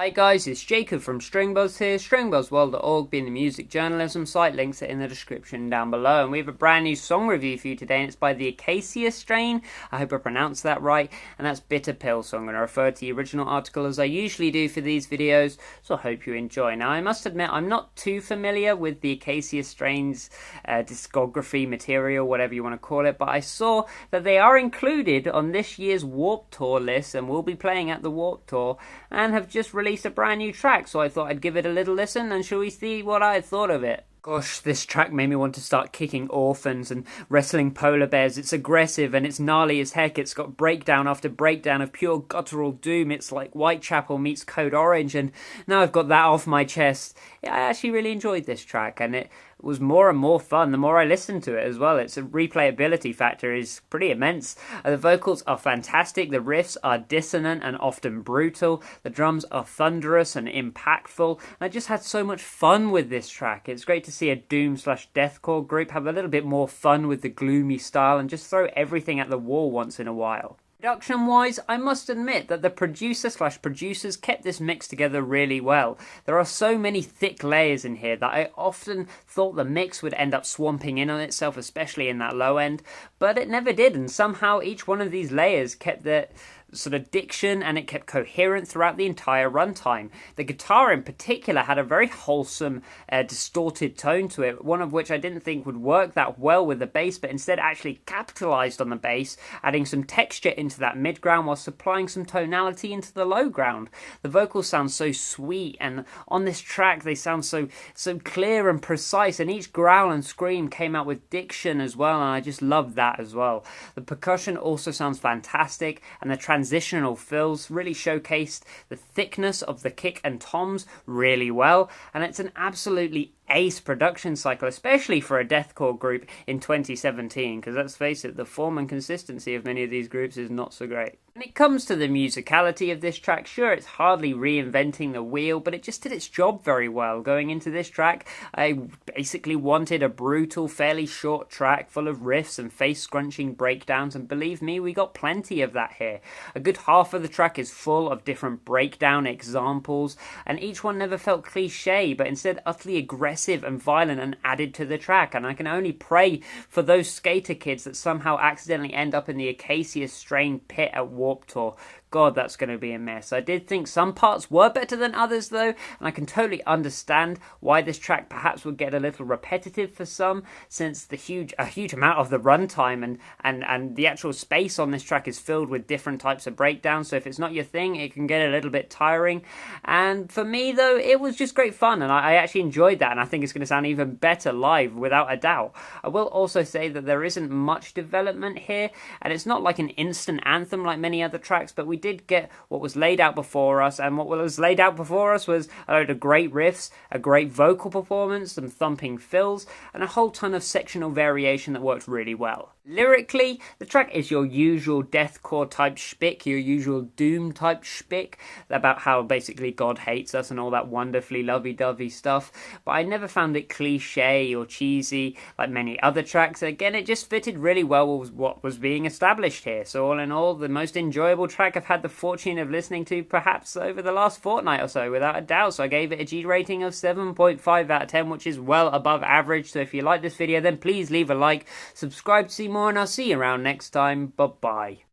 Hi guys, it's Jacob from Stringbuzz here, stringbuzzworld.org being the music journalism site, links are in the description down below, and we have a brand new song review for you today, and it's by the Acacia strain, I hope I pronounced that right, and that's Bitter Pill, so I'm going to refer to the original article as I usually do for these videos, so I hope you enjoy. Now I must admit, I'm not too familiar with the Acacia strain's discography material, whatever you want to call it, but I saw that they are included on this year's Warped Tour list, and will be playing at the Warped Tour, and have just released a brand new track, so I thought I'd give it a little listen, and shall we see what I thought of it. Gosh, this track made me want to start kicking orphans and wrestling polar bears. It's aggressive and it's gnarly as heck. It's got breakdown after breakdown of pure guttural doom. It's like Whitechapel meets Code Orange, and now I've got that off my chest. Yeah, I actually really enjoyed this track, and it was more and more fun the more I listened to it as well. Its replayability factor is pretty immense. The vocals are fantastic, the riffs are dissonant and often brutal, the drums are thunderous and impactful. I just had so much fun with this track. It's great to see a doom/deathcore group have a little bit more fun with the gloomy style and just throw everything at the wall once in a while. Production-wise, I must admit that the producer/producers kept this mix together really well. There are so many thick layers in here that I often thought the mix would end up swamping in on itself, especially in that low end, but it never did, and somehow each one of these layers kept the sort of diction and it kept coherent throughout the entire runtime. The guitar in particular had a very wholesome, distorted tone to it, one of which I didn't think would work that well with the bass, but instead actually capitalized on the bass, adding some texture into that mid ground while supplying some tonality into the low ground. The vocals sound so sweet, and on this track they sound so clear and precise, and each growl and scream came out with diction as well, and I just loved that as well. The percussion also sounds fantastic, and the transitional fills really showcased the thickness of the kick and toms really well, and it's an absolutely ace production cycle, especially for a deathcore group in 2017, because let's face it, the form and consistency of many of these groups is not so great. When it comes to the musicality of this track, sure, it's hardly reinventing the wheel, but it just did its job very well. Going into this track, I basically wanted a brutal, fairly short track full of riffs and face-scrunching breakdowns, and believe me, we got plenty of that here. A good half of the track is full of different breakdown examples, and each one never felt cliche, but instead utterly aggressive and violent and added to the track, and I can only pray for those skater kids that somehow accidentally end up in the Acacia strain pit at Warped Tour. God, that's going to be a mess. I did think some parts were better than others though, and I can totally understand why this track perhaps would get a little repetitive for some, since a huge amount of the runtime and the actual space on this track is filled with different types of breakdowns, so if it's not your thing, it can get a little bit tiring. And for me though, it was just great fun, and I actually enjoyed that, and I think it's going to sound even better live without a doubt. I will also say that there isn't much development here, and it's not like an instant anthem like many other tracks, but we did get what was laid out before us, and what was laid out before us was a load of great riffs, a great vocal performance, some thumping fills, and a whole ton of sectional variation that worked really well. Lyrically, the track is your usual deathcore type shtick, your usual doom type shtick, about how basically God hates us and all that wonderfully lovey-dovey stuff, but I never found it cliche or cheesy like many other tracks. Again, it just fitted really well with what was being established here, so all in all, the most enjoyable track I've had the fortune of listening to perhaps over the last fortnight or so, without a doubt, so I gave it a G rating of 7.5 out of 10, which is well above average. So if you like this video, then please leave a like, subscribe to see more, and I'll see you around next time. Bye bye.